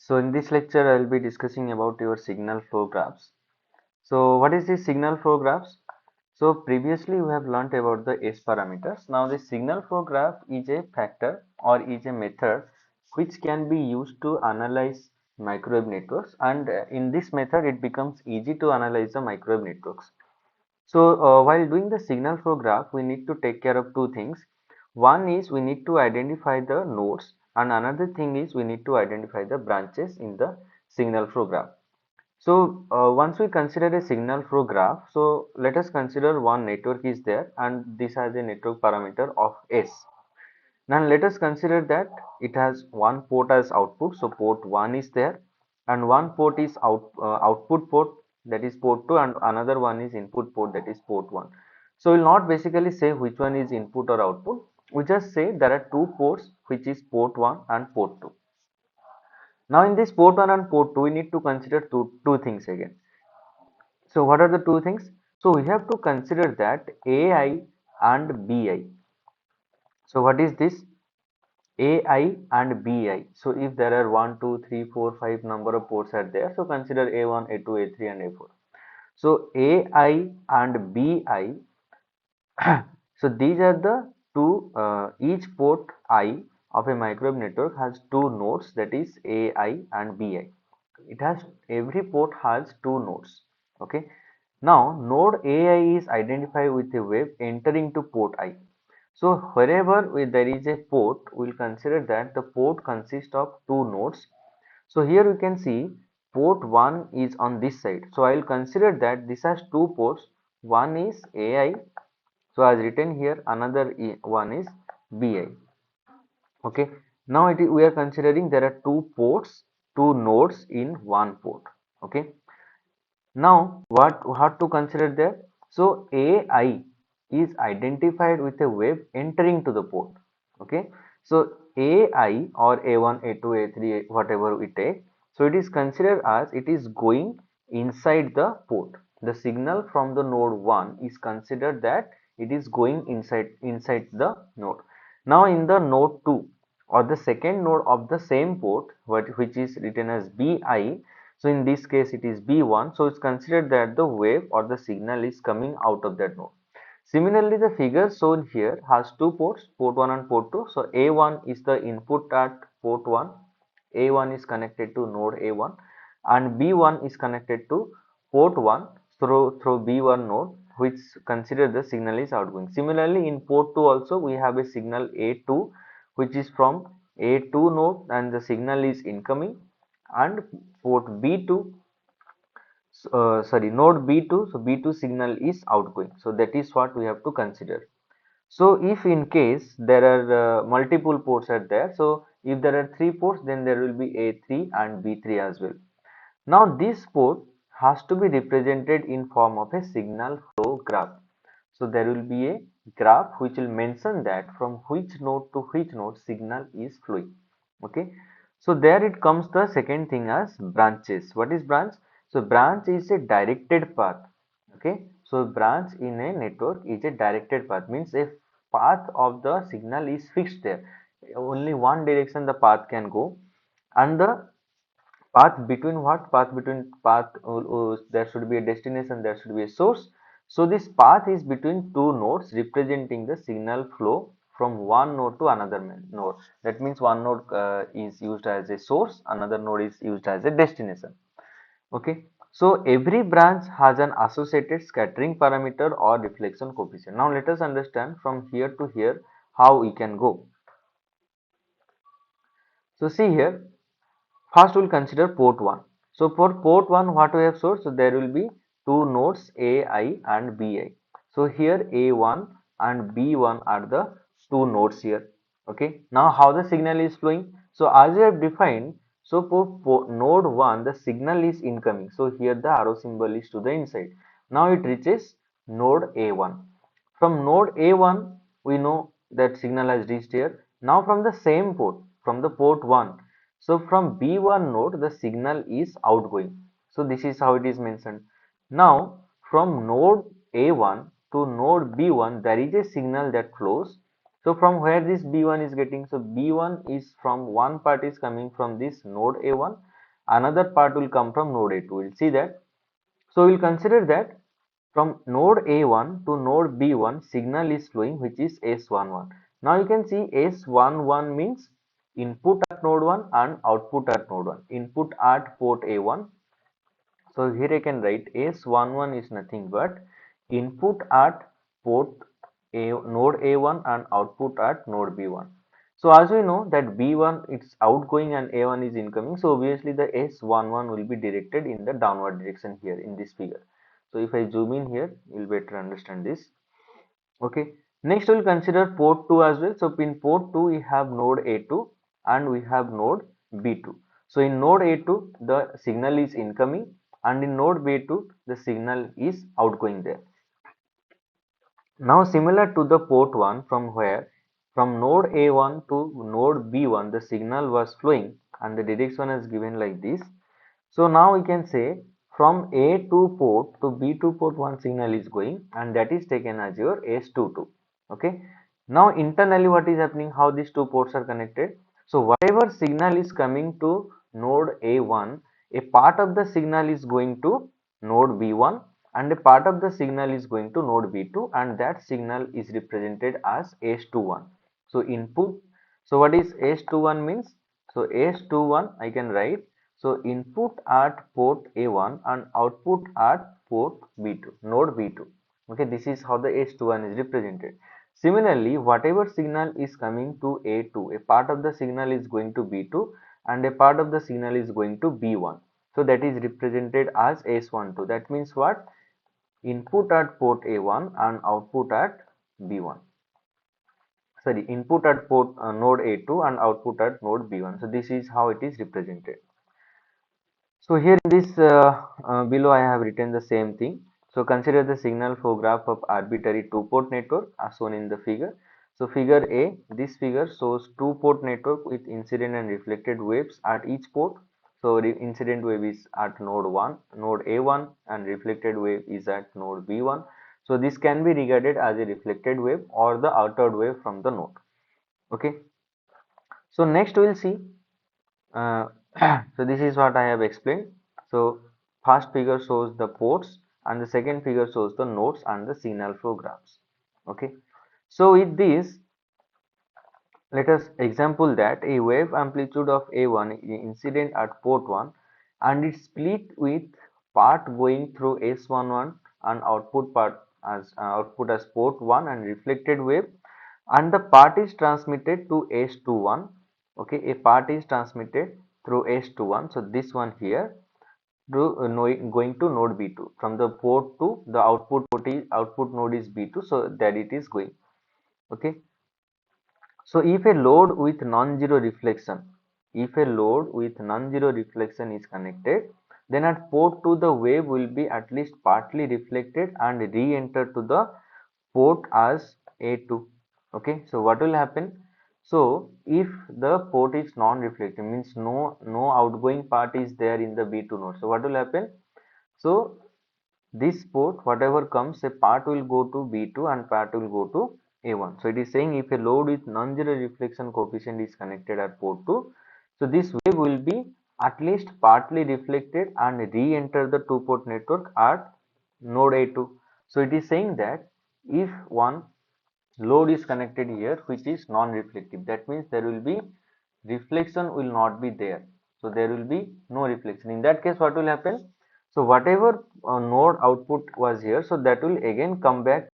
So in this lecture, I will be discussing about your signal flow graphs. So what is the signal flow graphs? So previously we have learnt about the S parameters. Now the signal flow graph is a factor or is a method which can be used to analyze microwave networks, and in this method it becomes easy to analyze the microwave networks. So while doing the signal flow graph, we need to take care of two things. One is we need to identify the nodes, and another thing is we need to identify the branches in the signal flow graph. So once we consider a signal flow graph, so let us consider one network is there and this has a network parameter of S. Now let us consider that it has one port as output, so port 1 is there, and one port is output port, that is port 2, and another one is input port, that is port 1. So we will not basically say which one is input or output, we just say there are two ports which is port 1 and port 2. Now in this port 1 and port 2 we need to consider two things again. So what are the two things? So we have to consider that AI and BI. So what is this? AI and BI. So if there are 1, 2, 3, 4, 5 number of ports are there, so consider A1, A2, A3 and A4. So AI and BI, so these are the two, each port I of a microwave network has two nodes, that is AI and BI. It has, every port has two nodes. Okay. Now node AI is identified with a wave entering to port I. So wherever there is a port, we will consider that the port consists of two nodes. So here we can see port 1 is on this side. So I will consider that this has two ports. One is AI. So as written here, another one is BI. Okay. Now we are considering there are two ports, two nodes in one port. Okay. Now, what to consider there? So AI is identified with a wave entering to the port. Okay. So AI or A1, A2, A3, whatever we take. So it is considered as it is going inside the port. The signal from the node 1 is considered that it is going inside the node. Now in the node 2 or the second node of the same port, which is written as BI, so in this case it is B1, so it's considered that the wave or the signal is coming out of that node. Similarly, the figure shown here has two ports, port 1 and port 2. So A1 is the input at port 1, A1 is connected to node A1, and B1 is connected to port 1 through B1 node, which consider the signal is outgoing. Similarly, in port 2 also we have a signal A2 which is from A2 node and the signal is incoming, and port B2, sorry, node B2, so B2 signal is outgoing. So that is what we have to consider. So if in case there are multiple ports are there, so if there are three ports, then there will be A3 and B3 as well. Now this port has to be represented in form of a signal flow graph. So there will be a graph which will mention that from which node to which node signal is flowing. Okay. So there it comes the second thing as branches. What is branch? So branch is a directed path. Okay. So branch in a network is a directed path, means a path of the signal is fixed there. Only one direction the path can go, and the path between what? Path between path, there should be a destination, there should be a source. So this path is between two nodes representing the signal flow from one node to another node. That means one node is used as a source, another node is used as a destination. Okay. So every branch has an associated scattering parameter or reflection coefficient. Now let us understand from here to here how we can go. So see here, first we'll consider port 1. So for port 1, what we have shown, so there will be two nodes AI and BI. So here A1 and B1 are the two nodes here. Okay. Now how the signal is flowing? So as we have defined, so for node 1 the signal is incoming. So here the arrow symbol is to the inside. Now it reaches node A1. From node A1 we know that signal has reached here. Now from the same port, from the port 1, so from B1 node the signal is outgoing. So this is how it is mentioned. Now from node A1 to node B1 there is a signal that flows. So from where this B1 is getting? So B1 is from one part is coming from this node A1, another part will come from node A2. We'll see that. So we'll consider that from node A1 to node B1 signal is flowing, which is S11. Now you can see S11 means input at node 1 and output at node 1. Input at port A1. So here I can write S11 is nothing but input at port node A1 and output at node B1. So as we know that B1 it's outgoing and A1 is incoming, so obviously the S11 will be directed in the downward direction here in this figure. So if I zoom in here, you'll better understand this. Okay. Next we'll consider port 2 as well. So in port 2 we have node A2 and we have node B2. So in node A2 the signal is incoming and in node B2 the signal is outgoing there. Now similar to the port 1 from node A1 to node B1 the signal was flowing and the direction is given like this. So now we can say from A2 port to B2 port one signal is going and that is taken as your S22. Okay. Now internally what is happening, how these two ports are connected. So whatever signal is coming to node A1, a part of the signal is going to node B1 and a part of the signal is going to node B2 and that signal is represented as S21. So input, so what is S21 means? So S21 I can write, so input at port A1 and output at port B2, node B2. Okay, this is how the S21 is represented. Similarly, whatever signal is coming to A2, a part of the signal is going to B2 and a part of the signal is going to B1. So that is represented as S12. That means what? Input at port A1 and output at B1. Sorry, input at port node A2 and output at node B1. So this is how it is represented. So here in this below I have written the same thing. So consider the signal flow graph of arbitrary two-port network as shown in the figure. So figure A, this figure shows two-port network with incident and reflected waves at each port. So the incident wave is at node 1, node A1 and reflected wave is at node B1. So this can be regarded as a reflected wave or the outward wave from the node. Okay. So next we will see uh, so this is what I have explained. So first figure shows the ports and the second figure shows the nodes and the signal flow graphs. Okay. So with this, let us example that a wave amplitude of A1 is incident at port 1 and it's split with part going through S11 and output as port 1 and reflected wave and the part is transmitted to S21. Okay, a part is transmitted through S21. So this one here through going to node B2 from the port to the output node is B2, so that it is going. Okay. So if a load with non-zero reflection, if a load with non-zero reflection is connected, then at port 2 the wave will be at least partly reflected and re-enter to the port as A2. Okay, so what will happen? So if the port is non-reflective, means no outgoing part is there in the B2 node. So what will happen? So this port, whatever comes, a part will go to B2 and part will go to A1. So it is saying if a load with non-zero reflection coefficient is connected at port 2, so this wave will be at least partly reflected and re-enter the two-port network at node A2. So it is saying that if one load is connected here which is non-reflective, that means there will be reflection will not be there. So there will be no reflection. In that case, what will happen? So whatever node output was here, so that will again come back.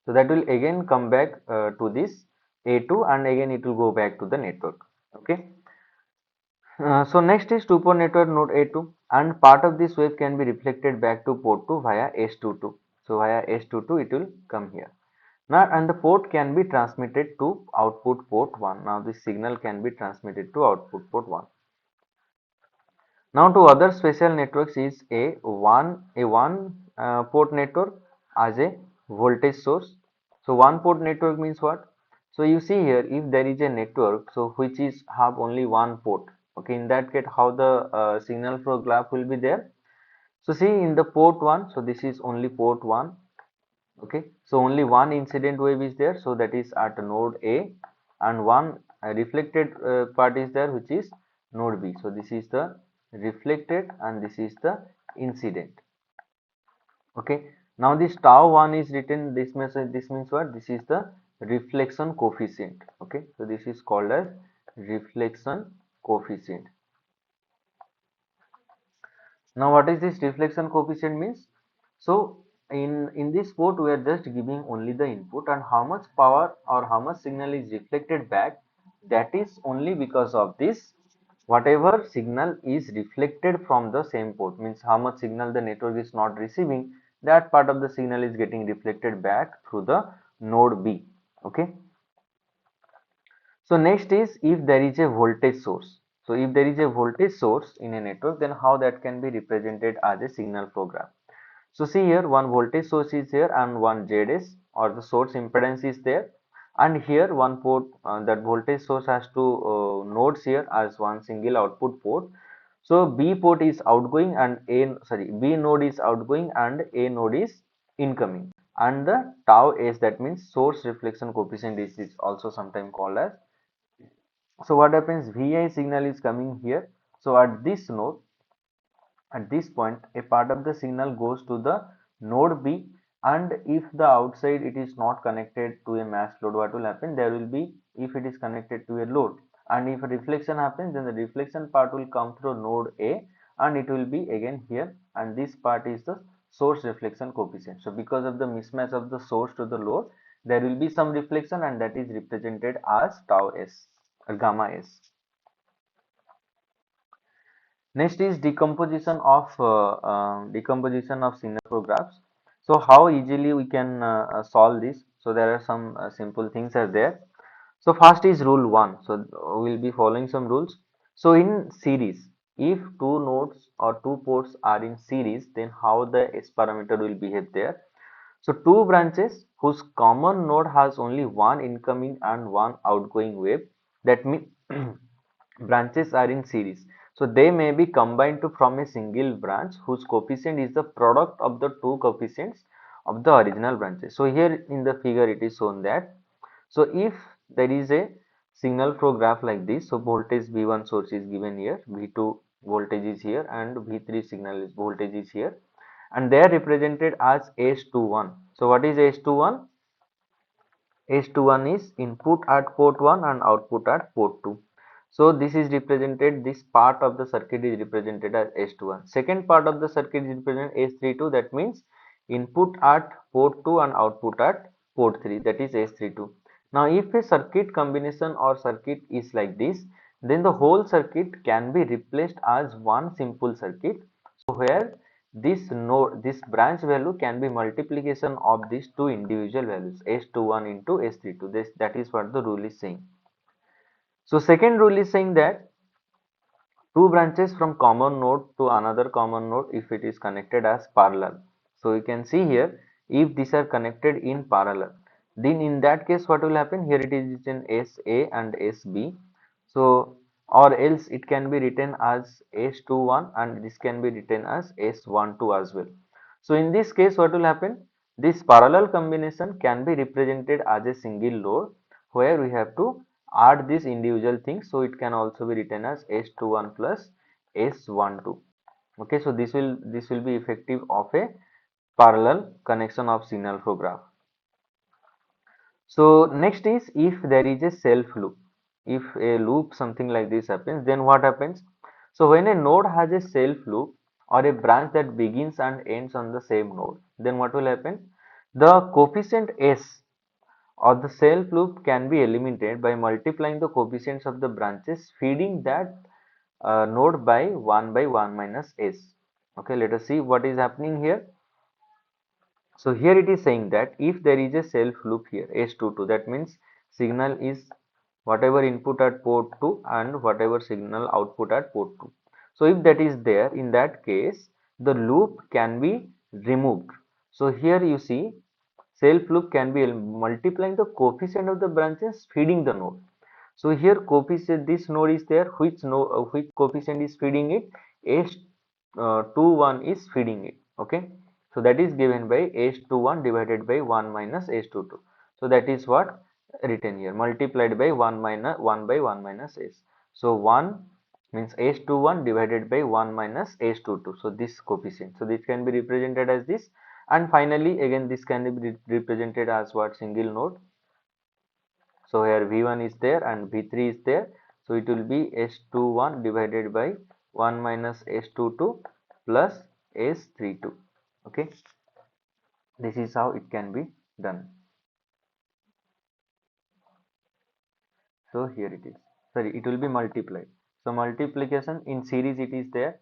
So that will again come back to this A2 and again it will go back to the network. Okay. So next is two-port network node A2 and part of this wave can be reflected back to port 2 via S22. So via S22 it will come here. Now and the port can be transmitted to output port 1. Now this signal can be transmitted to output port 1. Now to other special networks is a one port network as a voltage source. So one port network means what? So you see here if there is a network so which is have only one port. Okay, in that case how the signal flow graph will be there. So see in the port 1, so this is only port 1. Okay, so only one incident wave is there, so that is at node A and one reflected part is there, which is node B. So this is the reflected and this is the incident. Okay. Now this tau 1 is written, this means what? This is the reflection coefficient. Okay. So this is called as reflection coefficient. Now what is this reflection coefficient means? So in this port we are just giving only the input, and how much power or how much signal is reflected back, that is only because of this whatever signal is reflected from the same port, means how much signal the network is not receiving, that part of the signal is getting reflected back through the node B. Okay. So next is if there is a voltage source. So if there is a voltage source in a network, then how that can be represented as a signal flow graph. So see here, one voltage source is here and one ZS or the source impedance is there, and here one port, that voltage source has two nodes here as one single output port. So B port is outgoing and B node is outgoing and A node is incoming, and the tau S, that means source reflection coefficient, is also sometimes called as. So what happens, Vi signal is coming here. So at this node, at this point, a part of the signal goes to the node B, and if the outside it is not connected to a matched load, what will happen? There will be, if it is connected to a load, and if a reflection happens, then the reflection part will come through node A, and it will be again here, and this part is the source reflection coefficient. So because of the mismatch of the source to the load, there will be some reflection, and that is represented as tau S or gamma S. Next is decomposition of signal flow graphs. So how easily we can solve this? So there are some simple things are there. So first is rule 1. So we'll be following some rules. So in series, if two nodes or two ports are in series, then how the S parameter will behave there? So two branches whose common node has only one incoming and one outgoing wave, that means branches are in series. So they may be combined to form a single branch whose coefficient is the product of the two coefficients of the original branches. So here in the figure it is shown that, so if there is a signal flow graph like this, so voltage V1 source is given here, V2 voltage is here, and V3 signal is voltage is here, and they are represented as S21. So what is S21? S21 is input at port 1 and output at port 2. So this is represented, this part of the circuit is represented as S21. Second part of the circuit is represented S32, that means input at port 2 and output at port 3, that is S32. Now if a circuit combination or circuit is like this, then the whole circuit can be replaced as one simple circuit. So where this branch value can be multiplication of these two individual values, S21 into S32. That is what the rule is saying. So second rule is saying that two branches from common node to another common node, if it is connected as parallel. So you can see here, if these are connected in parallel, then in that case what will happen, here it is written SA and SB. So or else it can be written as S21 and this can be written as S12 as well. So in this case what will happen, this parallel combination can be represented as a single load where we have to add these individual things. So it can also be written as S21 plus S12. Okay, so this will be effective of a parallel connection of signal flow graph. So next is if there is a self loop. If a loop something like this happens, then what happens? So when a node has a self loop or a branch that begins and ends on the same node, then what will happen? The coefficient S or the self loop can be eliminated by multiplying the coefficients of the branches feeding that node by 1 minus S. Okay, let us see what is happening here. So here it is saying that if there is a self loop here S22, that means signal is whatever input at port 2 and whatever signal output at port 2. So if that is there, in that case the loop can be removed. So here you see self loop can be multiplying the coefficient of the branches feeding the node. So here coefficient, this node is there, which coefficient is feeding it? S21 is feeding it. Okay, so that is given by S21 divided by 1 minus S22. So that is what written here, multiplied by 1 minus 1 by 1 minus s. So 1 means s21 divided by 1 minus s22. So this coefficient. So this can be represented as this, and finally again this can be represented as what? Single node. So here V1 is there and V3 is there. So it will be S21 divided by 1 minus S22 plus S32. Okay, this is how it can be done. So here it is. Sorry, it will be multiplied. So multiplication in series it is there.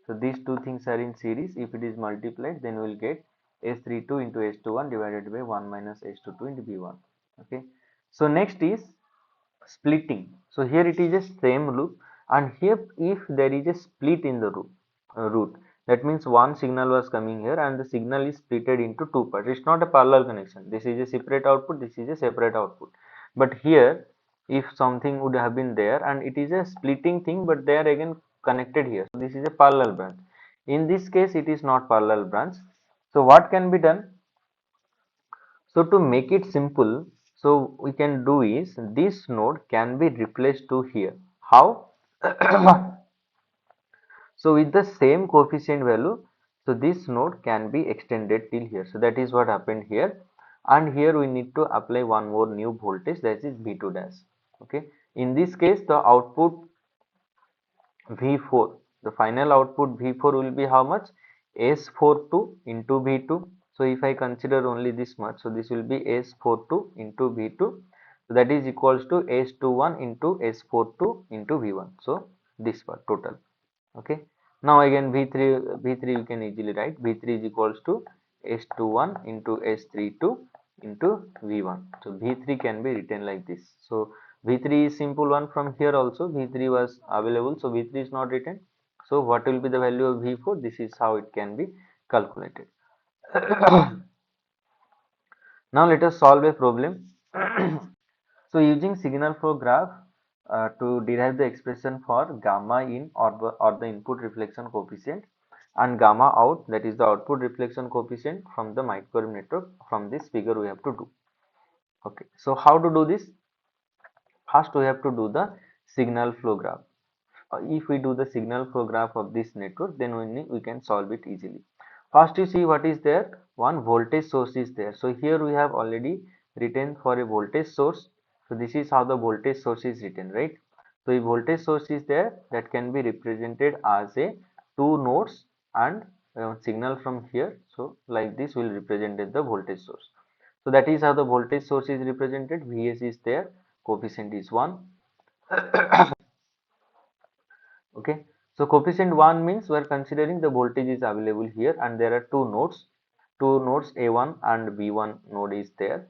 So these two things are in series. If it is multiplied, then we will get S32 into S21 divided by 1 minus S22 into V1. Okay. So next is splitting. So here it is a same loop, and here if there is a split in the root, that means one signal was coming here and the signal is splitted into two parts. It's not a parallel connection. This is a separate output, this is a separate output. But here if something would have been there and it is a splitting thing, but they are again connected here. So this is a parallel branch. In this case it is not parallel branch. So what can be done? So to make it simple, so we can do is this node can be replaced to here. How? So with the same coefficient value, so this node can be extended till here. So that is what happened here. And here we need to apply one more new voltage, that is V2 dash. Okay. In this case, the output V4, the final output V4 will be how much? S42 into V2. So if I consider only this much, so this will be S42 into V2. So that is equals to S21 into S42 into V1. So this part total. Okay. Now again V3 you can easily write. V3 is equals to S21 into S32 into V1. So V3 can be written like this. So V3 is simple one. From here also V3 was available, so V3 is not written. So what will be the value of V4? This is how it can be calculated. Now let us solve a problem. So using signal flow graph to derive the expression for gamma in, or the input reflection coefficient, and gamma out, that is the output reflection coefficient from the microwave network, from this figure we have to do. Okay, so how to do this? First we have to do the signal flow graph. If we do the signal flow graph of this network, then we can solve it easily. First you see what is there. One voltage source is there. So here we have already written for a voltage source. So this is how the voltage source is written, right? So if voltage source is there, that can be represented as a two nodes and signal from here. So like this will represent the voltage source. So that is how the voltage source is represented. Vs is there, coefficient is 1. Okay, so coefficient 1 means we are considering the voltage is available here and there are two nodes A1 and B1 node is there.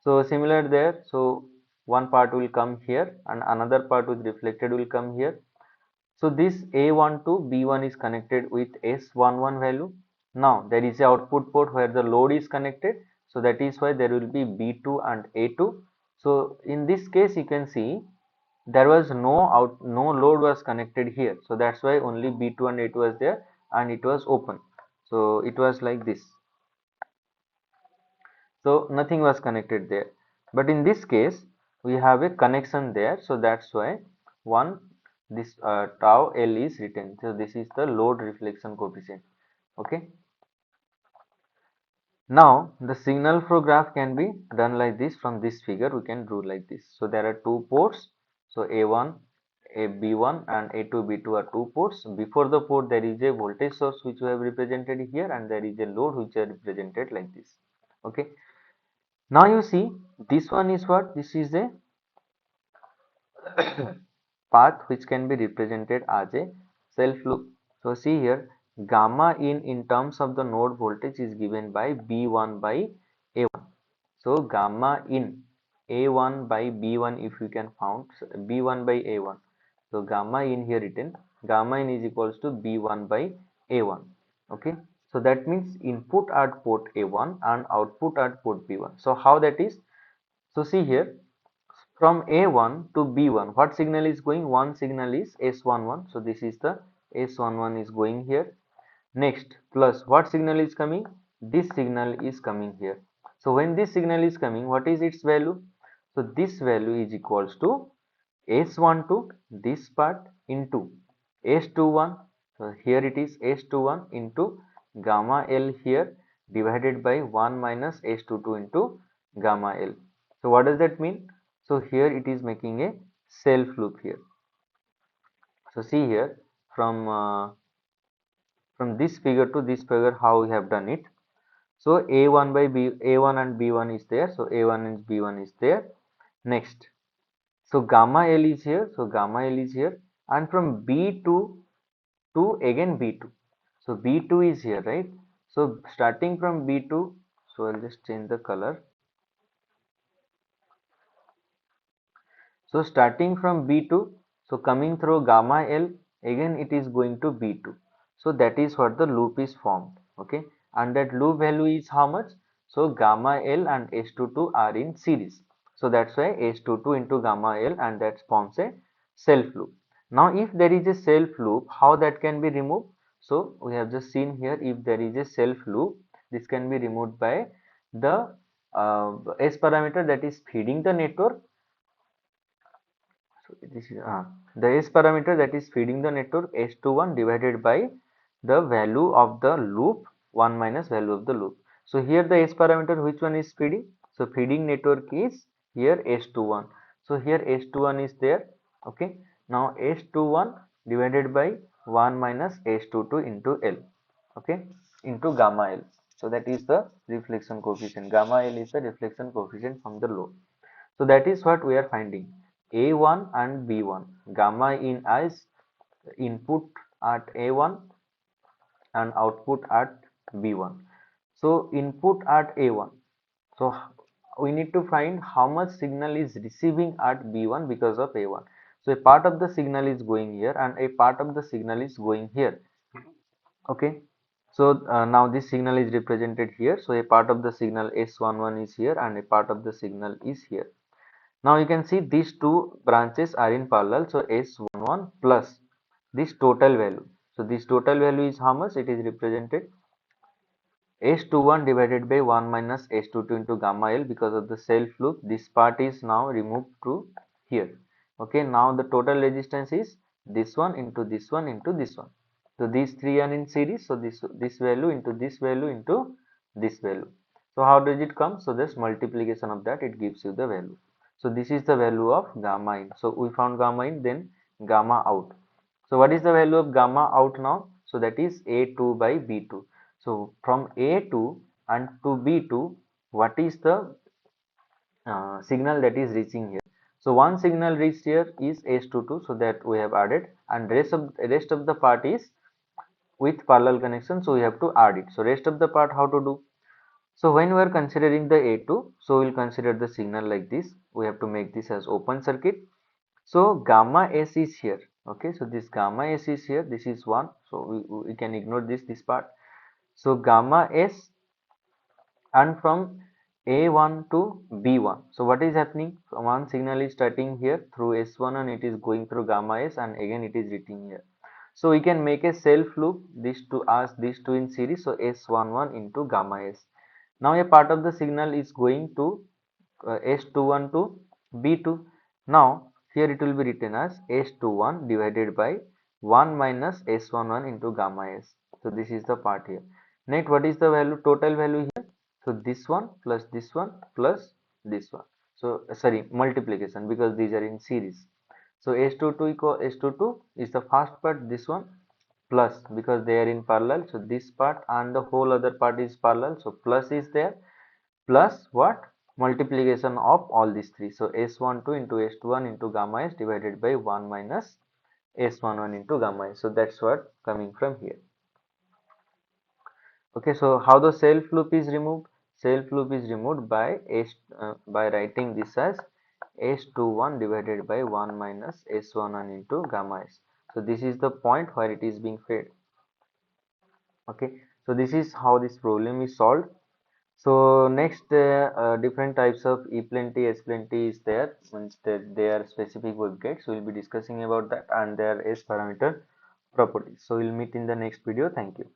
So similar there, so one part will come here and another part with reflected will come here. So this A1 to B1 is connected with S11 value. Now there is a output port where the load is connected, so that is why there will be B2 and A2. So in this case you can see there was no load was connected here, so that's why only B2 and A2 was there and it was open. So it was like this, so nothing was connected there. But in this case we have a connection there, so that's why one this tau L is written. So this is the load reflection coefficient. Okay, now the signal flow graph can be done like this. From this figure we can do like this. So there are two ports, so A1 a B1 and A2 B2 are two ports. Before the port there is a voltage source which we have represented here and there is a load which are represented like this. Okay, now you see this one is what? This is a path which can be represented as a self loop. So see here, gamma in terms of the node voltage is given by B1 by A1. So gamma in A1 by B1, if you can found B1 by A1. So gamma in here written, gamma in is equals to B1 by A1. Okay, so that means input at port A1 and output at port B1. So how that is? So see here, from A1 to B1, what signal is going? One signal is S11. So this is the S11 is going here. Next, plus what signal is coming? This signal is coming here. So when this signal is coming, what is its value? So this value is equals to S12, this part, into S21. So here it is S21 into gamma L here, divided by 1 minus S22 into gamma L. So what does that mean? So here it is making a self loop here. So see here, from this figure to this figure, how we have done it. So A1 by B, A1 and B1 is there. So A1 and B1 is there. Next, so gamma L is here. So gamma L is here, and from B2 to again B2. So B2 is here, right? So starting from B2, so I'll just change the color. So starting from B2, so coming through gamma L, again it is going to B2. So that is what the loop is formed. Okay, and that loop value is how much? So gamma L and S22 are in series. So that's why S22 into gamma L, and that forms a self loop. Now if there is a self loop, how that can be removed? So we have just seen here, if there is a self loop, this can be removed by the S parameter that is feeding the network. So this is the S parameter that is feeding the network, S21 divided by the value of the loop, 1 minus value of the loop. So here the S parameter, which one is feeding? So feeding network is here S21. So here S21 is there. Okay. Now S21 divided by 1 minus S22 into L. Okay. Into gamma L. So that is the reflection coefficient. Gamma L is the reflection coefficient from the load. So that is what we are finding. A1 and B1. Gamma in as input at A1 and output at B1. So input at A1. So we need to find how much signal is receiving at B1 because of A1. So a part of the signal is going here and a part of the signal is going here. Okay. So now this signal is represented here. So a part of the signal S11 is here and a part of the signal is here. Now you can see these two branches are in parallel. So S11 plus this total value. So this total value is how much? It is represented S21 divided by 1 minus S22 into gamma L because of the self loop. This part is now removed to here. Okay, now the total resistance is this one into this one into this one. So these three are in series. So this value into this value into this value. So how does it come? So this multiplication of that, it gives you the value. So this is the value of gamma in. So we found gamma in, then gamma out. So what is the value of gamma out now? So that is A2 by B2. So from A2 and to B2, what is the signal that is reaching here? So one signal reached here is S22, so that we have added, and rest of the part is with parallel connection, so we have to add it. So rest of the part how to do? So when we are considering the A2, so we'll consider the signal like this. We have to make this as open circuit. So gamma S is here. Okay, so this gamma S is here. This is 1. So we can ignore this part. So gamma S, and from A1 to B1. So what is happening? So one signal is starting here through S1 and it is going through gamma S, and again it is reaching here. So we can make a self loop, these two in series. So S11 into gamma S. Now a part of the signal is going to S21 to B2. Now here it will be written as S21 divided by 1 minus S11 into gamma S. So this is the part here. Next, what is the value, total value here? So this one plus this one plus this one. So sorry, multiplication, because these are in series. So S22 equal S22 is the first part, this one, plus because they are in parallel. So this part and the whole other part is parallel. So plus is there, plus what? Multiplication of all these three. So S12 into S21 into gamma S divided by 1 minus S11 into gamma S. So that's what coming from here. Okay, so how the self loop is removed? Self loop is removed by by writing this as S21 divided by 1 minus S11 into gamma S. So this is the point where it is being fed. Okay, so this is how this problem is solved. So next, different types of E plenty, S plenty is there. Means that they are specific waveguides. We will be discussing about that and their S parameter properties. So we'll meet in the next video. Thank you.